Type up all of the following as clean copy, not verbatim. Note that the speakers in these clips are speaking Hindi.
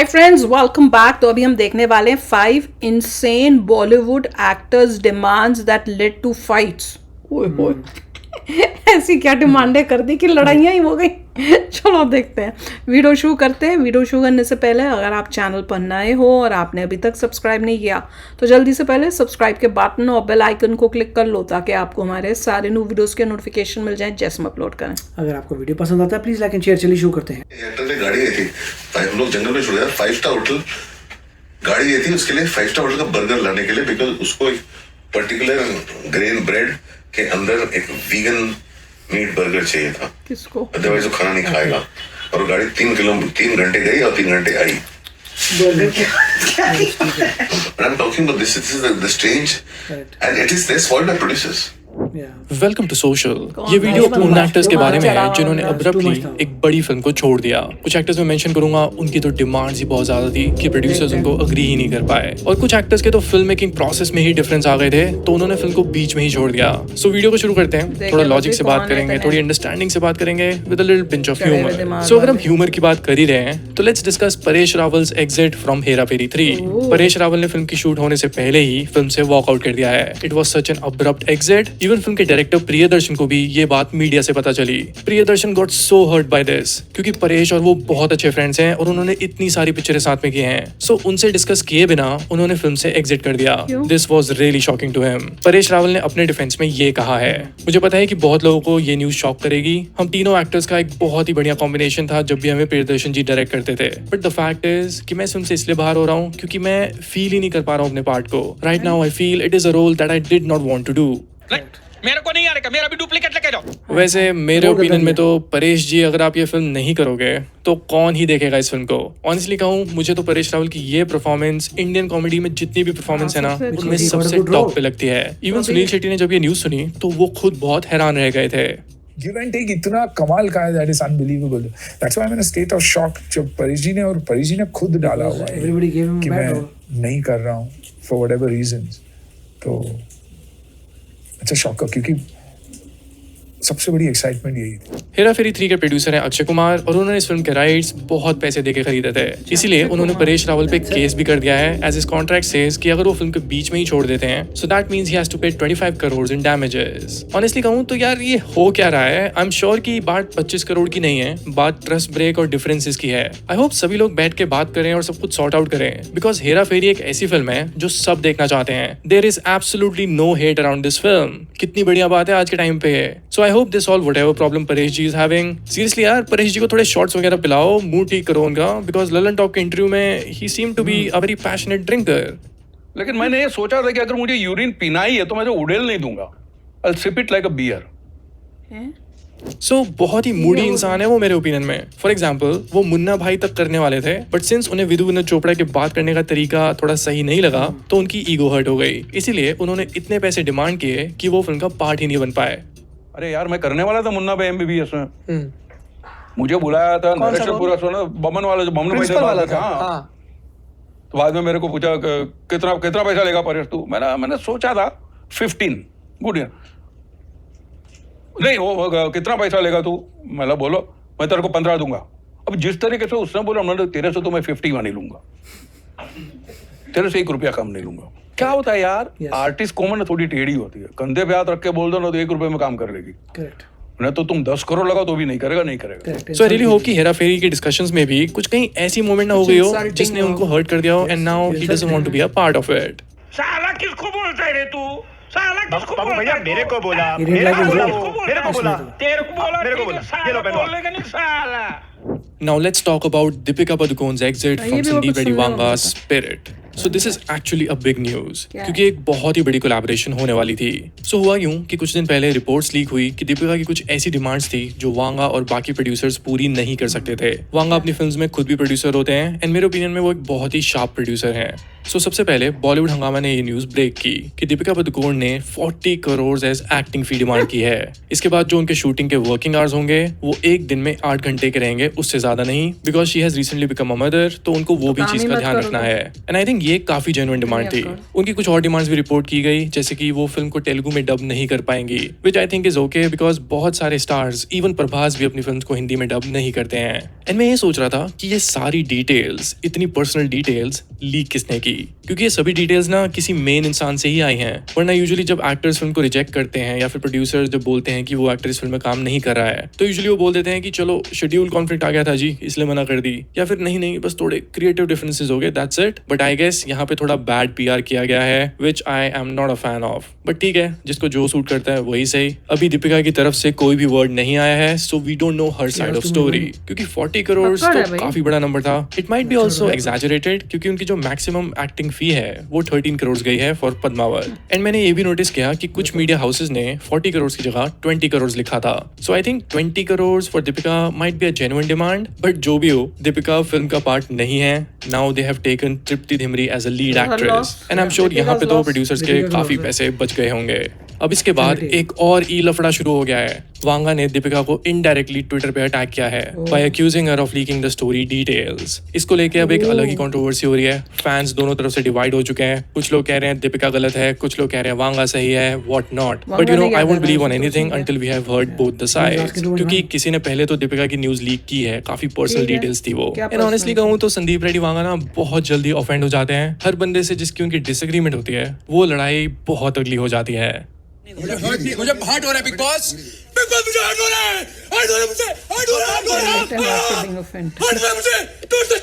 Hi friends, welcome back. तो अभी हम देखने वाले हैं 5 insane Bollywood actors demands that led two fights. ओए होए, ऐसी क्या डिमांडें कर दी कि लड़ाइयाँ ही हो गई। चलो अब देखते हैं, वीडियो शुरू करते हैं। वीडियो शुरू करने से पहले अगर आप चैनल पर नए हो और आपने अभी तक सब्सक्राइब नहीं किया तो जल्दी से पहले सब्सक्राइब के बटन और बेल आइकन को क्लिक कर लो ताकि आपको हमारे सारे न्यू वीडियोस के नोटिफिकेशन मिल जाएं जैसे हम अपलोड करें। अगर आपको वीडियो पसंद आता है प्लीज लाइक एंड शेयर। चलिए शुरू करते हैं। एयरटेल में गाड़ी आई थी, हम लोग जंगल में शुरू किया। 5 स्टार होटल गाड़ी आई थी उसके लिए, 5 स्टार होटल का बर्गर लाने के लिए, बिकॉज उसको एक पर्टिकुलर ग्रेन ब्रेड के अंदर एक वीगन मीट बर्गर चाहिए था। किसको? अदरवाइज वो खाना नहीं खाएगा। और वो गाड़ी 3 घंटे गई और 3 घंटे आई। बर्गर क्या I'm talking about this is the strange, and it is their fault by producers. Welcome to social. ये वीडियो उन एक्टर्स के बारे में है जिन्होंने अब्रप्टली एक बड़ी फिल्म को छोड़ दिया। कुछ एक्टर्स में मेंशन करूंगा, उनकी तो डिमांड्स ही बहुत ज्यादा थी कि प्रोड्यूसर्स उनको अग्री ही नहीं कर पाए, और कुछ एक्टर्स के तो फिल्म मेकिंग प्रोसेस में ही डिफरेंस आ गए थे तो उन्होंने फिल्म को बीच में ही छोड़ दिया। सो वीडियो को शुरू करते हैं। थोड़ा लॉजिक से बात करेंगे, थोड़ी अंडरस्टैंडिंग से बात करेंगे with a little pinch of humour. So अगर हम ह्यूमर की बात कर ही रहे हैं तो let's discuss Paresh Rawal's exit from Hera Pheri 3। Paresh Rawal ने फिल्म की शूट होने से पहले ही फिल्म से वॉकआउट कर दिया है। It was such an abrupt exit. Even film के डायरेक्टर प्रियदर्शन को भी ये बात मीडिया से पता चली। Priyadarshan got so hurt by this क्योंकि परेश और वो बहुत अच्छे फ्रेंड्स हैं और उन्होंने इतनी सारी पिक्चरें साथ में की हैं। सो उनसे डिस्कस किए बिना उन्होंने फिल्म से एग्जिट कर दिया। This was really shocking to him. Paresh Rawal ने अपने डिफेंस में ये कहा है, मुझे पता है कि बहुत लोगों को ये न्यूज शॉक करेगी। हम तीनों एक्टर्स का एक बहुत ही बढ़िया कॉम्बिनेशन था जब भी हमें प्रियदर्शन जी डायरेक्ट करते थे, बट द फैक्ट इज कि मैं फिल्म से इसलिए बाहर हो रहा हूँ क्योंकि मैं फील ही नहीं कर पा रहा हूँ अपने पार्ट को। Right now I feel it is a role that I did not want to do. मेरे को नहीं आएगा, मेरा भी डुप्लीकेट लेके जाओ। वैसे मेरे ओपिनियन में तो परेश जी, अगर आप ये फिल्म नहीं करोगे तो कौन ही देखेगा इस फिल्म को। ऑनेस्टली कहूँ, मुझे तो परेश रावल की ये परफॉर्मेंस इंडियन कॉमेडी में जितनी भी परफॉर्मेंस है ना, उनमें सबसे टॉप पे लगती है। इवन सुनील शेट्टी ने जब ये न्यूज सुनी तो वो खुद बहुत हैरान रह गए थे। गिव एंड टेक इतना कमाल का है, that is unbelievable. That's why I am in a state of shock जब परेश जी ने खुद डाला हुआ है कि मैं नहीं कर रहा हूँ फॉर व्हाटएवर रीजंस। तो अच्छा शॉक, क्योंकि सबसे बड़ी एक्साइटमेंट यही थी। हेरा फेरी 3 के प्रोड्यूसर हैं अक्षय कुमार और उन्होंने इस फिल्म के राइट्स बहुत पैसे देके खरीदे थे। इसीलिए उन्होंने परेश रावल पे केस भी कर दिया है, एज इस कॉन्ट्रैक्ट सेज कि अगर वो फिल्म के बीच में ही छोड़ देते हैं so that means he has to pay 25 crore in damages. Honestly कहूं तो यार ये हो क्या रहा है। आई एम श्योर कि बात 25 करोड़ की नहीं है, बात ट्रस्ट ब्रेक और डिफरेंसेस की है। आई होप सभी लोग बैठ के बात करें और सब कुछ सॉर्ट आउट करें, बिकॉज हेरा फेरी एक ऐसी फिल्म है जो सब देखना चाहते हैं। There is absolutely no hate around this film. कितनी बढ़िया बात है आज के टाइम पे। So I hope this solve whatever problem Paresh ji is having. Seriously यार, परेश जी को थोड़े शॉट्स वगैरह पिलाओ, मूड ठीक करो उनका, बिकॉज ललन टॉक के इंटरव्यू में he seem to be a very passionate drinker. लेकिन मैंने ये सोचा था कि अगर मुझे यूरिन पीना ही है तो मैं तो उड़ेल नहीं दूंगा। I'll sip it like a beer. सो बहुत ही मूडी इंसान है वो मेरे ओपिनियन में। फॉर एग्जाम्पल, वो मुन्ना भाई तक करने वाले थे, बट सिंस उन्हें विनोद चोपड़ा के बात करने का तरीका थोड़ा सही नहीं लगा तो उनकी ईगो हर्ट हो गई। इसीलिए उन्होंने इतने पैसे डिमांड किए कि वो फिल्म का पार्ट ही नहीं बन पाए। अरे यार, मैं करने वाला था मुन्ना भाई MBBS में। मुझे बुलाया था नरेश पूरा सुना, बमन वाला जो बमन भाई वाला था। हाँ। तो बाद में मेरे को पूछा कितना पैसा लेगा परेश तू। मैंने सोचा था 15। गुड यार, नहीं वो कितना पैसा लेगा तू। मतलब बोलो मैं तेरे को 15 दूंगा। अब जिस तरीके से उसने बोला, मैंने तेरे से तो मैं 50 नहीं लूंगा, तेरे से 1 रुपया कम नहीं लूंगा। क्या होता है यार, आर्टिस्ट कॉमन थोड़ी टेढ़ी होती है। कंधे पे हाथ रख के बोल दो ना तो 1 रुपये में काम कर लेगी। नहीं तो तुम 10 करोड़ लगाओ तो भी नहीं करेगा। सो आई रियली होप कि हेरा फेरी के डिस्कशंस में भी कुछ कहीं ऐसी मोमेंट ना हो गई हो जिसने उनको हर्ट कर दिया हो and now he doesn't want to be a part of it. साला किसको बोलता है रे तू? साला किसको बोलता है? भैया मेरे को बोला, तेरे को बोला, ये लो बोलेगा नहीं साला। Now let's talk about Deepika Padukone's exit from Sandeep Reddy Vanga's Spirit. So this is actually a big news क्योंकि एक बहुत ही बड़ी कोलैबोरेशन होने वाली थी। So हुआ यूं कि कुछ दिन पहले रिपोर्ट्स लीक हुई कि दीपिका की कुछ ऐसी डिमांड्स थी जो वांगा और बाकी प्रोड्यूसर्स पूरी नहीं कर सकते थे। वांगा अपनी फिल्म्स में खुद भी प्रोड्यूसर होते हैं एंड मेरे ओपिनियन में वो एक बहुत ही शार्प प्रोड्यूसर हैं। सो सबसे पहले बॉलीवुड हंगामा ने ये न्यूज ब्रेक की कि दीपिका पादुकोण ने 40 crore as acting fee demand की है। इसके बाद जो उनके शूटिंग के वर्किंग आवर्स होंगे वो एक दिन में 8 घंटे के रहेंगे, उससे ज्यादा नहीं, because she has recently become a mother, तो उनको वो भी काम चीज ही का मत ध्यान करो रखना तो। है। एंड आई थिंक ये काफी जेन्युइन डिमांड थी। उनकी कुछ और डिमांड्स भी रिपोर्ट की गई, जैसे कि वो फिल्म को तेलुगु में डब नहीं कर पाएंगी, which I think is okay, because बहुत सारे स्टार्स इवन प्रभास भी अपनी फिल्म को हिंदी में डब नहीं करते हैं। एंड मैं ये सोच रहा था कि ये सारी डिटेल्स, इतनी पर्सनल डिटेल्स लीक किसने की, क्योंकि ये सभी डिटेल्स ना किसी मेन इंसान से ही आई हैं। वरना यूजुअली जब एक्टर्स फिल्म को रिजेक्ट करते हैं या फिर प्रोड्यूसर जब बोलते हैं कि वो एक्टर इस फिल्म में काम नहीं कर रहा है, तो यूजुअली वो बोल देते हैं कि चलो शेड्यूल कॉन्फ्लिक्ट आ गया था जी इसलिए मना कर दी, या फिर नहीं बस थोड़े क्रिएटिव डिफरेंसेस हो गए, that's it. But I guess यहाँ पे थोड़ा बैड पीआर किया गया है, which I am not a fan of. But ठीक है, जिसको जो सूट करता है वही सही। अभी दीपिका की तरफ से कोई भी वर्ड नहीं आया है, so we don't know her side of story, क्योंकि 40 करोड़ पक्का है तो भाई। काफी बड़ा नंबर था। It might be also exaggerated, क्योंकि उनकी जो मैक्सिमम एक्टिंग फी है वो 13 करोड़ गई है फॉर पद्मावत। एंड मैंने ये भी नोटिस किया कि कुछ मीडिया हाउसेस ने 40 करोड़ की जगह 20 करोड़ लिखा था। So I think 20 crore for Deepika might be a genuine demand. But जो भी हो, दीपिका फिल्म का पार्ट नहीं है। Now they have taken Tripti Dimri as a lead actress, and I am sure यहाँ पे तो प्रोड्यूसर्स के काफी पैसे बच गए होंगे। अब इसके बाद एक और ई लफड़ा शुरू हो गया है। वांगा ने दीपिका को इनडायरेक्टली ट्विटर पे अटैक किया है by accusing her of leaking the story details. इसको लेके अब एक अलग ही कंट्रोवर्सी हो रही है। फैंस दोनों तरफ से डिवाइड हो चुके हैं। कुछ लोग कह रहे हैं दीपिका गलत है, कुछ लोग कह रहे हैं वांगा सही है, what not. But you know, I won't believe on anything until we have heard both the sides, क्योंकि किसी ने पहले तो दीपिका की न्यूज लीक की है, काफी पर्सनल डिटेल्स थी वो। एंड ऑनेस्टली कहूं तो संदीप रेड्डी वांगा ना बहुत जल्दी ऑफेंड हो जाते हैं। हर बंदे से जिसकी उनकी डिसएग्रीमेंट होती है वो लड़ाई बहुत अगली हो जाती है। मुझे हर्ट हो रहा है बिग बॉस मुझे हर्ट हो रहा है, हर्ट हो रहा है मुझे, हर्ट हो रहा है, हर्ट हो रहा है मुझे, डोंट टच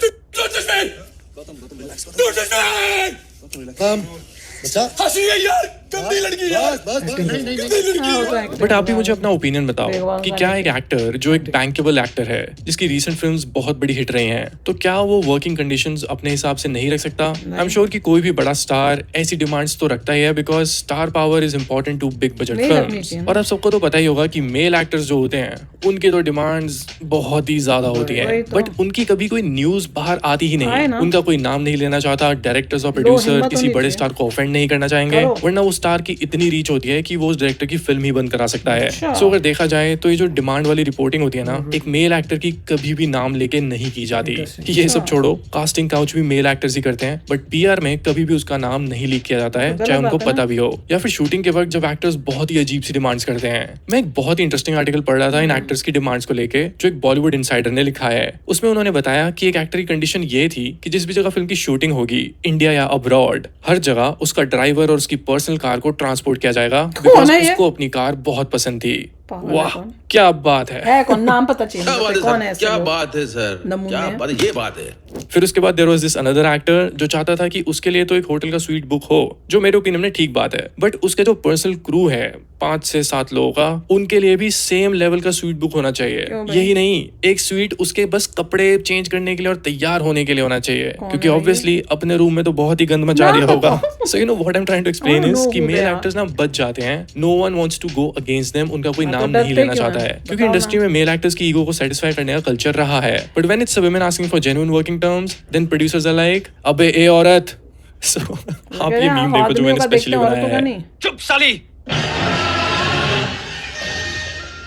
मी बच्चा हंसी है यार, गंदी लड़की यार, बस बट आप भी मुझे अपना ओपिनियन बताओ कि क्या एक एक्टर जो एक बैंकेबल एक्टर है, जिसकी रीसेंट फिल्म्स बहुत बड़ी हिट रही हैं, तो क्या वो वर्किंग कंडीशंस अपने हिसाब से नहीं रख सकता? आई एम श्योर कि कोई भी बड़ा स्टार ऐसी डिमांड्स तो रखता ही है, because star power is important to big budget films. और अब सबको तो पता ही होगा कि मेल एक्टर्स जो होते हैं उनकी तो डिमांड्स बहुत ही ज्यादा होती है, बट उनकी कभी कोई न्यूज बाहर आती ही नहीं, उनका कोई नाम नहीं लेना चाहता। डायरेक्टर्स और प्रोड्यूसर किसी बड़े स्टार को ऑफेंड नहीं करना चाहेंगे, वरना वो स्टार की इतनी रीच होती है कि वो उस डायरेक्टर की फिल्म ही बंद करा सकता है। सो अगर देखा जाए तो ये जो डिमांड वाली रिपोर्टिंग होती है ना, एक मेल एक्टर की कभी भी नाम लेके नहीं की जाती। ये सब छोड़ो, कास्टिंग काउच भी मेल एक्टर्स ही करते हैं, बट पीआर में कभी भी उसका नाम नहीं लीक किया जाता है, चाहे उनको पता भी हो। या फिर शूटिंग के वक्त जब एक्टर्स बहुत ही अजीब सी डिमांड्स करते हैं। मैं एक बहुत ही इंटरेस्टिंग आर्टिकल पढ़ रहा था इन एक्टर्स की डिमांड्स को लेके, जो एक बॉलीवुड इनसाइडर ने लिखा है। उसमें उन्होंने बताया कि एक एक्टर की कंडीशन ये थी कि जिस भी जगह फिल्म की शूटिंग होगी, इंडिया या अब्रॉड, हर जगह उसका ड्राइवर और उसकी पर्सनल कार को ट्रांसपोर्ट किया जाएगा, बिकॉज उसको अपनी कार बहुत पसंद थी। वाह, क्या बात है। कौन नाम पता चाहिए कौन है? क्या बात है सर, क्या बात है, ये बात है। फिर उसके बाद there was this another actor जो चाहता था कि उसके लिए तो एक होटल का स्वीट बुक हो, जो मेरे ओपिनियन में ठीक बात है, बट उसके जो पर्सनल क्रू है 5 से 7 लोगों का, उनके लिए भी सेम लेवल का स्वीट बुक होना चाहिए। यही नहीं, एक स्वीट उसके बस कपड़े चेंज करने के लिए और तैयार होने के लिए होना चाहिए, क्योंकि ऑब्वियसली अपने रूम में तो बहुत ही गंद मचा दिया होगा। So you know what I am trying to explain is कि मेल एक्टर्स ना बच जाते हैं। No one wants to go against them, उनका कोई नाम नहीं लेना चाहता है, क्योंकि इंडस्ट्री में मेल एक्टर्स की ईगो को सेटिस्फाई करने का कल्चर रहा है। But when it's a women asking for genuine working terms, then producers are like, अबे ए औरत। सो आप ये मीम देखो जो मैंने स्पेशली बनाया है। चुप साली,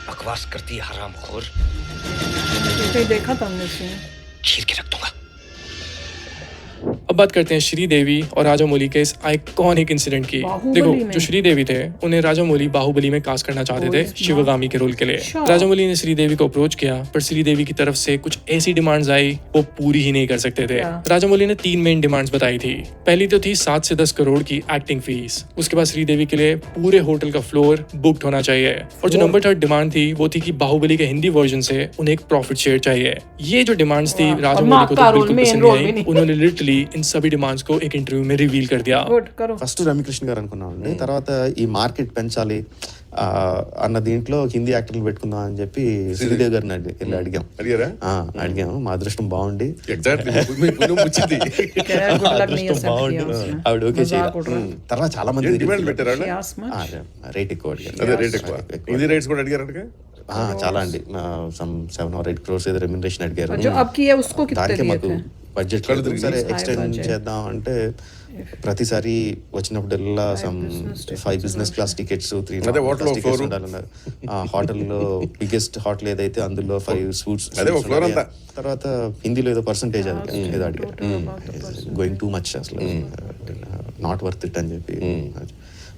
बकवास करती है हरामखोर, देखा था हमने सीन। चीर के रख दूंगा। अब बात करते हैं श्रीदेवी और राजामौली के इस आइकॉनिक इंसिडेंट की। देखो, जो श्रीदेवी थे उन्हें राजामौली बाहुबली में कास्ट करना चाहते थे शिवगामी के रोल के लिए। राजामौली ने श्रीदेवी को अप्रोच किया, पर श्रीदेवी की तरफ से कुछ ऐसी डिमांड्स आई वो पूरी ही नहीं कर सकते थे। राजामौली ने 3 मेन डिमांड्स बताई थी। पहली तो थी 7 से 10 करोड़ की एक्टिंग फीस। उसके बाद श्रीदेवी के लिए पूरे होटल का फ्लोर बुक्ड होना चाहिए, और जो नंबर 3 डिमांड थी वो थी कि बाहुबली के हिंदी वर्जन से उन्हें एक प्रॉफिट शेयर चाहिए। ये जो डिमांड्स थी राजामौली को तो बिल्कुल पसंद नहीं आई। उन्होंने लिटरली इन सभी डिमांड्स को एक इंटरव्यू में रिवील कर दिया। ఫస్ట్ రమ్యకృష్ణ గారు అనుకున్నామండి, తర్వాత ఈ మార్కెట్ పెంచాలి అన్న దీంట్లో హిందీ యాక్టర్లు పెట్టుకుందాం అని చెప్పి శ్రీదేవి గారిని వెళ్ళి అడిగాము. మా అదృష్టం బాగుండి ఆవిడ ఓకే చేయాలి. తర్వాత చాలా మంది రేట్ ఎక్కువ అడిగారు. చాలా అండి, సమ్ 7 or 8 crores ఏదో రెమ్యునరేషన్ అడిగారు. దానికి మాకు బడ్జెట్ సరే ఎక్స్టెండ్ చేద్దాం అంటే ప్రతిసారి వచ్చినప్పుడల్లా సమ్ 5 బిజినెస్ క్లాస్ టికెట్స్ 3 అదే hotel లో టికెట్స్ floor. ఉండాలన్నారు. హోటల్లో బిగ్గెస్ట్ హోటల్ ఏదైతే అందులో 5 సూట్స్ అదే ఒక floor అంతా. తర్వాత హిందీలో ఏదో పర్సంటేజ్ అది ఏదో అడిగారు, గోయింగ్ టూ మచ్ అసలు నాట్ వర్త్ ఇట్ అని చెప్పి.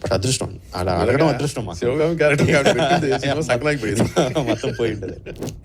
బట్ అదృష్టం అలా అడగడం అదృష్టం మాకు. శివగామి క్యారెక్టర్ సంక్రాంతి పోయింది. మొత్తం పోయి ఉంటుంది.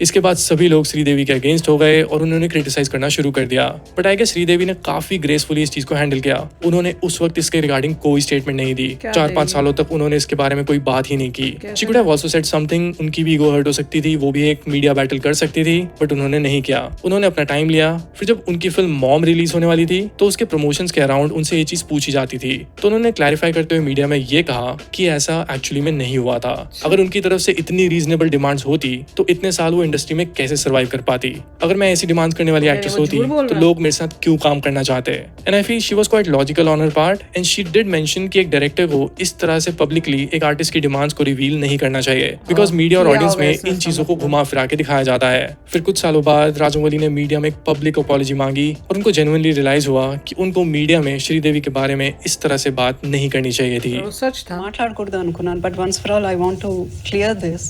इसके बाद सभी लोग श्रीदेवी के अगेंस्ट हो गए और उन्होंने क्रिटिसाइज करना शुरू कर दिया. बट आई गेस श्रीदेवी ने काफी ग्रेसफुली इस चीज को हैंडल किया. उन्होंने उस वक्त इसके रिगार्डिंग कोई स्टेटमेंट नहीं दी. 4-5 सालों तक उन्होंने इसके बारे में कोई बात ही नहीं की. She could have also said something. उनकी भी ईगो हर्ट हो सकती थी, वो भी एक मीडिया बैटल कर सकती थी, बट उन्होंने नहीं किया. उन्होंने अपना टाइम लिया. फिर जब उनकी फिल्म मॉम रिलीज होने वाली थी तो उसके प्रमोशंस के अराउंड उनसे ये चीज पूछी जाती थी. तो उन्होंने क्लैरिफाई करते हुए मीडिया में ये कहा कि ऐसा एक्चुअली में नहीं हुआ था. अगर उनकी तरफ से इतनी रीजनेबल डिमांड्स होती तो इतने साल वो इंडस्ट्री में कैसे सर्वाइव कर पाती. अगर मैं ऐसी डिमांड्स करने वाली एक्ट्रेस होती तो लोग मेरे साथ क्यों काम करना चाहते. And I feel she was quite logical on her part and she did mention कि एक डायरेक्टर को इस तरह से पब्लिकली एक आर्टिस्ट की डिमांड्स को रिवील नहीं करना चाहिए, बिकॉज मीडिया और ऑडियंस में इन चीजों को घुमा फिरा के दिखाया जाता है. फिर कुछ सालों बाद राजमौली ने मीडिया में एक पब्लिक अपॉलॉजी मांगी और उनको जेन्युइनली रियलाइज हुआ कि उनको मीडिया में श्रीदेवी के बारे में इस तरह से बात नहीं करनी चाहिए थी. सच था. మాట్లాడకూడదు అనుకున్నాను, but once for all I want to clear this.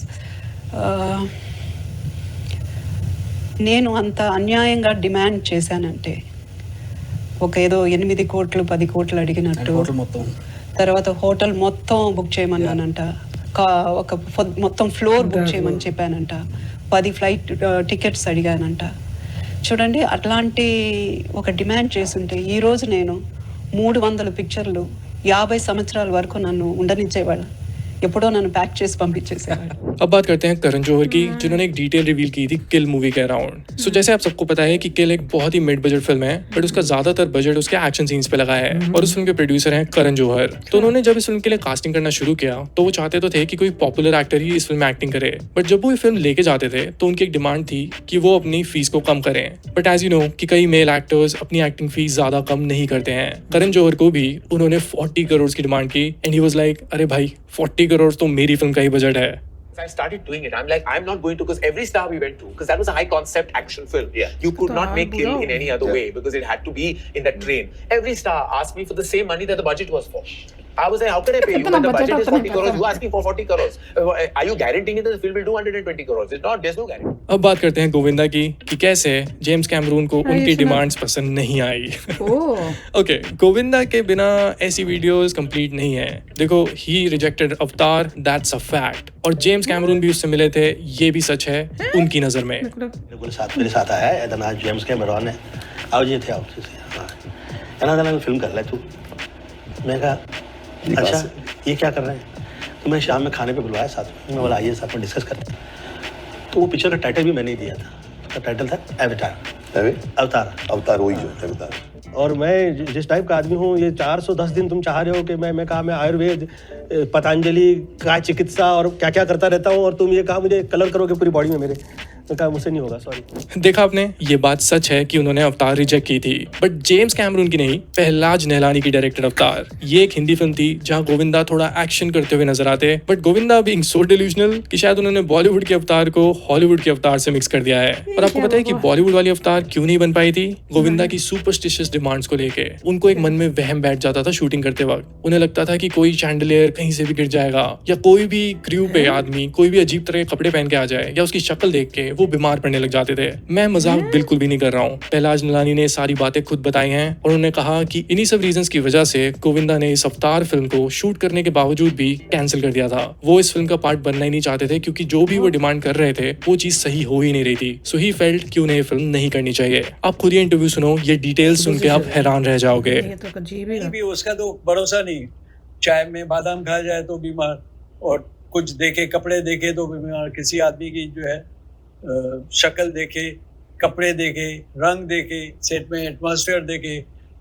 నేను అంత అన్యాయంగా డిమాండ్ చేశానంటే ఒక ఏదో 8 కోట్లు 10 కోట్లు అడిగినట్టు, తర్వాత హోటల్ మొత్తం బుక్ చేయమన్నానంట, మొత్తం ఫ్లోర్ బుక్ చేయమని చెప్పానంట, 10 ఫ్లైట్ టికెట్స్ అడిగానంట. చూడండి, అట్లాంటి ఒక డిమాండ్ చేస్తుంటే ఈరోజు నేను 300 పిక్చర్లు 50 సంవత్సరాల వరకు నన్ను ఉండనిచ్చేవాడు. ఎప్పుడో నన్ను ప్యాక్ చేసి పంపించేసేవాడు. अब बात करते हैं करण जौहर की, जिन्होंने एक डिटेल रिवील की थी किल मूवी के अराउंड. सो जैसे आप सबको पता है कि किल एक बहुत ही मिड बजट फिल्म है, बट उसका ज्यादातर बजट उसके एक्शन सीन्स पे लगा है और उस फिल्म के प्रोड्यूसर हैं करण जौहर. तो उन्होंने जब इस फिल्म के लिए कास्टिंग करना शुरू किया तो वो चाहते तो थे कि कोई पॉपुलर एक्टर ही इस फिल्म में एक्टिंग करे, बट जब वो ये फिल्म लेके जाते थे तो उनकी एक डिमांड थी कि वो अपनी फीस को कम करें. बट एज यू नो कि कई मेल एक्टर्स अपनी एक्टिंग फीस ज्यादा कम नहीं करते हैं. करण जौहर को भी उन्होंने 40 करोड़ की डिमांड की एंड ही वाज लाइक, अरे भाई 40 करोड़ तो मेरी फिल्म का ही बजट है. I started doing it. I'm like, I'm not going to, because every star we went to, because that was a high concept action film. Yeah. You could not make Kill in any other way because it had to be in that train. Every star asked me for the same money that the budget was for. I was like, how can I pay you when the budget is 40 crores? You asking for 40 crores. Are you guaranteeing that the film will do 120 crores? It's not, there's no guarantee. अब बात करते हैं गोविंदा की कि कैसे जेम्स कैमरून को उनकी डिमांड्स पसंद नहीं आई. ओके, गोविंदा के बिना ऐसी वीडियोस कंप्लीट नहीं है. देखो, ही रिजेक्टेड अवतार, दैट्स अ फैक्ट. और जेम्स कैमरून भी उससे मिले थे, ये भी सच है उनकी नजर में. मेरे साथ आया है इतना जेम्स कैमरून है, आओ जी थे, आओ कहना फिल्म कर ले तू. मैं कहा अच्छा ये क्या कर रहे हैं, तो मैं शाम में खाने पे बुलवाया साथ में. मैं बोला आइए साथ में डिस्कस करते. तो वो पिक्चर का टाइटल भी मैंने ही दिया था. उसका टाइटल था एवतार. अवतार वही जो अवतार. और मैं जिस टाइप का आदमी हूँ, ये 410 दिन तुम चाह रहे हो कि मैं कहा मैं आयुर्वेद, पतंजलि का चिकित्सा और क्या क्या करता रहता हूँ, और तुम ये कहा मुझे कलर करोगे पूरी बॉडी में मेरे. कहा मुझसे नहीं होगा, सॉरी. देखा आपने, ये बात सच है कि उन्होंने अवतार रिजेक्ट की थी, बट जेम्स कैमरून की नहीं, पहलाज नेहलानी की डायरेक्टेड अवतार. ये एक हिंदी फिल्म थी जहां गोविंदा थोड़ा एक्शन करते हुए नजर आते, but Govinda being so delusional कि शायद उन्होंने बॉलीवुड के अवतार को हॉलीवुड के अवतार से मिक्स कर दिया है. और आपको पता है कि बॉलीवुड वाली अवतार क्यों नहीं बन पाई थी? गोविंदा की सुपरस्टिशियस डिमांड्स को लेके उनको एक मन में वहम बैठ जाता था शूटिंग करते वक्त. उन्हें लगता था कि कोई चैंडलियर कहीं से भी गिर जाएगा, या कोई भी क्रू पे आदमी कोई भी अजीब तरह के कपड़े पहन के आ जाए, या उसकी शक्ल देख के वो बीमार पड़ने लग जाते थे. मैं मजाक बिल्कुल भी नहीं कर रहा हूँ. पहलाज नेहलानी ने सारी बातें खुद बताई हैं और उन्होंने कहा कि इन्हीं सब रीजंस की वजह से गोविंदा ने इस अवतार फिल्म को शूट करने के बावजूद भी कैंसिल कर दिया था. वो इस फिल्म का पार्ट बनना ही नहीं चाहते थे, क्योंकि जो भी वो डिमांड कर रहे थे वो चीज सही हो ही नहीं रही थी. सो ही फेल्ट कि उन्हें ये फिल्म नहीं करनी चाहिए. आप खुद ये इंटरव्यू सुनो, ये डिटेल्स सुन के आप हैरान रह जाओगे. भी उसका तो भरोसा नहीं. चाय में बादाम खाया जाए तो बीमार, और कुछ देखे, कपड़े देखे तो बीमार. किसी आदमी की जो है शक्ल देखे, कपड़े देखे, रंग देखे, सेट में एटमॉस्फेयर देखे,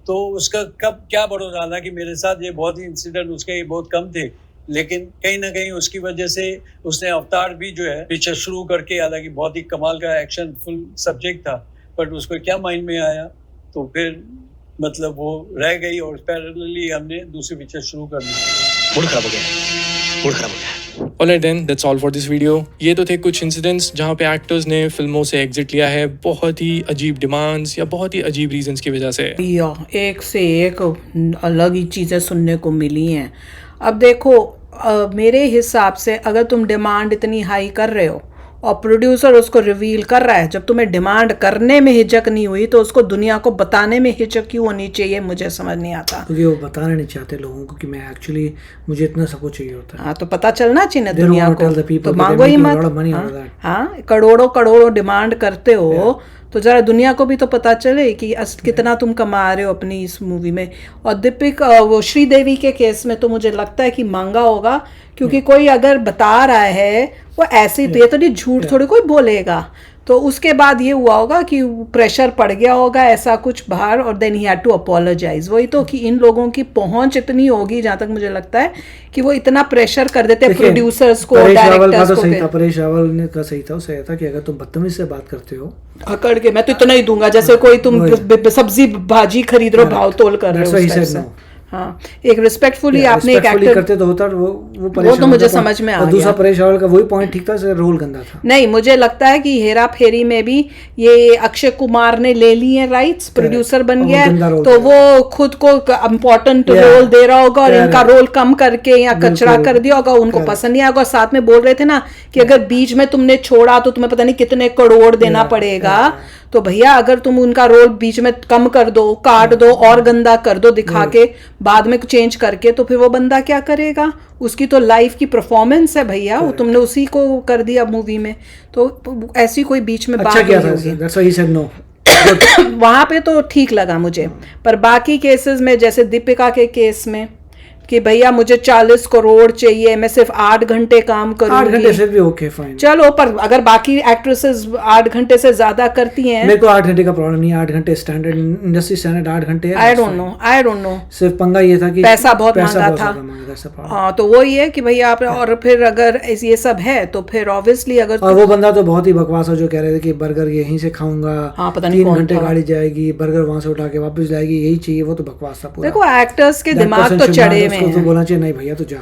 तो उसका कब क्या भरोसा. हालांकि मेरे साथ ये बहुत ही इंसिडेंट उसके ये बहुत कम थे, लेकिन कहीं ना कहीं उसकी वजह से उसने अवतार भी जो है पिक्चर शुरू करके, हालांकि बहुत ही कमाल का एक्शन फुल सब्जेक्ट था, बट उसको क्या माइंड में आया तो फिर मतलब वो रह गई, और पैरेलली हमने दूसरी पिक्चर शुरू कर दी. मूड खराब हो गया. Alright then, that's all for this video. ये तो थे कुछ इंसिडेंट्स जहाँ पे एक्टर्स ने फिल्मों से एग्जिट लिया है बहुत ही अजीब डिमांड्स या बहुत ही अजीब रीजंस की वजह से। या एक से एक अलग ही चीज़ें सुनने को मिली हैं। अब देखो मेरे हिसाब से अगर तुम डिमांड इतनी हाई कर रहे हो और प्रोड्यूसर उसको रिवील कर रहा है, जब तुम्हें डिमांड करने में हिचक नहीं हुई तो उसको दुनिया को बताने में हिचक क्यों होनी चाहिए, मुझे समझ नहीं आता। क्योंकि वो बताना नहीं चाहते लोगों को कि मैं एक्चुअली मुझे इतना सब कुछ चाहिए होता है। हाँ तो पता चलना चाहिए दुनिया को, तो मांगो ही मत। हाँ करोड़ों करोड़ों डिमांड करते हो तो जरा दुनिया को भी तो पता चले कि कितना तुम कमा रहे हो अपनी इस मूवी में। और दीपिका वो श्रीदेवी के केस में तो मुझे लगता है कि मांगा होगा, क्योंकि कोई अगर बता रहा है वो ऐसे तो ये तो नहीं झूठ थोड़ी कोई बोलेगा, तो उसके बाद ये हुआ होगा कि प्रेशर पड़ गया होगा ऐसा कुछ बाहर, और then he had to apologise. वही तो कि इन लोगों की पहुंच इतनी होगी, जहां तक मुझे लगता है कि वो इतना प्रेशर कर देते हैं प्रोड्यूसर्स को, डायरेक्टर्स को। परेश रावल ने का सही था, उसे था कि अगर तुम बदतमीज से बात करते हो अकड़ के मैं तो इतना ही दूंगा, जैसे कोई तुम सब्जी भाजी खरीद रहे हो, भाव तोल कर रहे हो। हाँ एक रिस्पेक्टफुली आपने एक एक्टर करते तो होता वो तो मुझे समझ में आ गया। दूसरा परेश रावल का वही पॉइंट ठीक था, रोल गंदा था। नहीं मुझे लगता है कि हेरा फेरी में भी ये अक्षय कुमार ने ले ली है राइट्स, प्रोड्यूसर बन गया है, तो वो खुद को इम्पोर्टेंट रोल दे रहा होगा और इनका रोल कम करके या कचरा कर दिया होगा, उनको पसंद नहीं आएगा। साथ में बोल रहे थे ना कि अगर बीच में तुमने छोड़ा तो तुम्हें पता नहीं कितने करोड़ देना पड़ेगा। तो भैया अगर तुम उनका रोल बीच में कम कर दो, काट दो और गंदा कर दो दिखा के, बाद में चेंज करके, तो फिर वो बंदा क्या करेगा? उसकी तो लाइफ की परफॉर्मेंस है भैया, वो तुमने उसी को कर दिया मूवी में, तो ऐसी कोई बीच में बात नहीं होगी। वहां पे तो ठीक लगा मुझे, पर बाकी केसेस में जैसे दीपिका के केस में कि भैया मुझे 40 करोड़ चाहिए, मैं सिर्फ 8 घंटे काम करूंगी। 8 घंटे से भी ओके फाइन, चलो, पर अगर बाकी एक्ट्रेसेस 8 घंटे से ज्यादा करती हैं। मेरे को 8 घंटे का प्रॉब्लम नहीं है, 8 घंटे स्टैंडर्ड, इंडस्ट्री स्टैंडर्ड 8 घंटे। आई डोंट नो सिर्फ पंगा ये था कि पैसा बहुत महंगा था। हाँ तो वो ये कि भैया आप, और फिर अगर ये सब है तो फिर ऑब्वियसली अगर, और वो बंदा तो बहुत ही बकवास है जो कह रहे थे कि बर्गर यहीं से खाऊंगा, हाँ पता नहीं 3 घंटे गाड़ी जाएगी, बर्गर वहां से उठा के वापस जाएगी, यही चाहिए। वो तो बकवास था पूरा। देखो एक्टर्स के दिमाग तो चढ़े हुए हैं, तो बोलना चाहिए नहीं भैया तो जा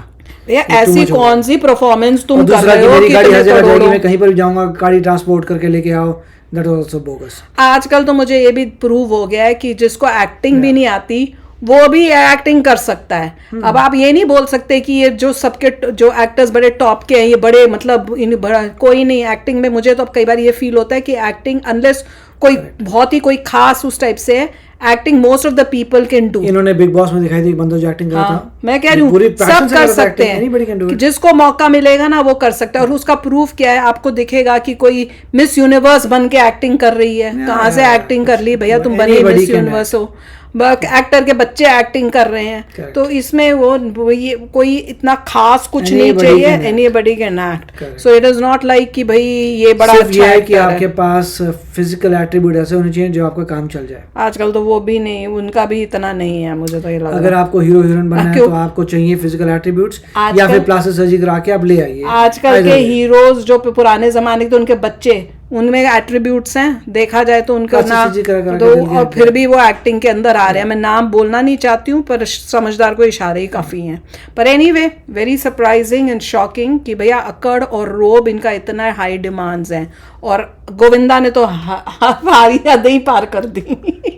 भैया, ऐसी कौन सी परफॉर्मेंस तुम कर रहे हो कि गाड़ी हर जगह जाएगी, मैं कहीं पर भी जाऊंगा गाड़ी ट्रांसपोर्ट करके लेके आओ, दैट वाज आल्सो बोगस। आजकल तो मुझे ये भी प्रूव हो गया है कि जिसको एक्टिंग भी नहीं आती वो भी एक्टिंग कर सकता है। अब आप ये नहीं बोल सकते कि ये जो सबके जो एक्टर्स बड़े टॉप के हैं ये बड़े मतलब इन बड़ा कोई नहीं एक्टिंग में। मुझे तो अब कई बार ये फील होता है कि एक्टिंग अनलेस कोई बहुत ही कोई खास उस टाइप से है, acting most of the people can do. इन्होंने बिग बॉस में दिखाई थी बंदा जो एक्टिंग कर रहा था। मैं कह रही हूँ सब कर सकते हैं, जिसको मौका मिलेगा ना वो कर सकता है। और उसका प्रूफ क्या है, आपको दिखेगा कि कोई मिस यूनिवर्स बन के एक्टिंग कर रही है, कहाँ से एक्टिंग कर ली भैया, तुम बने मिस यूनिवर्स हो, एक्टर के बच्चे एक्टिंग कर रहे हैं। तो इसमें वो ये कोई इतना खास कुछ नहीं चाहिए, anybody can act. So it is not like कि भाई ये बड़ा अच्छा है कि आपके पास फिजिकल एट्रीब्यूट ऐसे होने चाहिए जो आपका काम चल जाए। आजकल तो वो भी नहीं, उनका भी इतना नहीं है, मुझे तो ये लग रहा है। अगर आपको हीरो हीरोइन बनना है तो आपको चाहिए फिजिकल एट्रीब्यूट्स, या फिर प्लास्टिक सर्जरी करा के आप ले आइए। आजकल के हीरोज जो पुराने जमाने के, तो उनके बच्चे, उनमें एट्रीब्यूट्स हैं देखा जाए तो उनका नाम तो, और फिर भी वो एक्टिंग के अंदर आ रहे हैं। मैं नाम बोलना नहीं चाहती हूँ पर समझदार को इशारे ही काफ़ी हैं। पर anyway very surprising and shocking कि भैया अकड़ और रोब इनका इतना हाई डिमांड्स हैं, और गोविंदा ने तो हमारी हदें ही पार कर दी। नहीं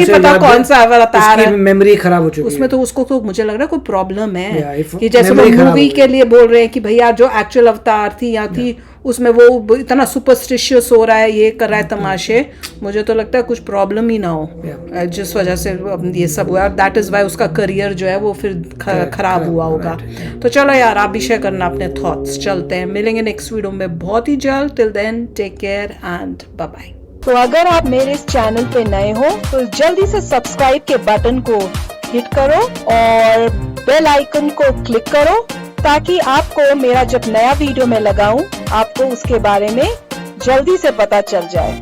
पता कौन सा अवतार है, मेमोरी खराब हो चुकी है उसमें। तो उसको तो मुझे लग रहा है कोई प्रॉब्लम है कि जैसे वो मूवी के लिए बोल रहे हैं कि भैया जो एक्चुअल अवतार थी या थी उसमें वो इतना सुपरस्टिशियस हो रहा है, ये कर रहा है तमाशे। मुझे तो लगता है कुछ प्रॉब्लम ही ना हो जिस वजह से ये सब हुआ। दैट इज वाई उसका करियर जो है वो फिर खराब हुआ होगा। तो चलो यार आप भी शेयर करना अपने थॉट्स। चलते हैं, मिलेंगे नेक्स्ट वीडियो में बहुत ही जल्द। Till then take care and bye bye. तो अगर आप मेरे इस चैनल पे नए हो तो जल्दी से सब्सक्राइब के बटन को हिट करो और बेल आइकन को क्लिक करो, ताकि आपको मेरा जब नया वीडियो मैं लगाऊं आपको उसके बारे में जल्दी से पता चल जाए।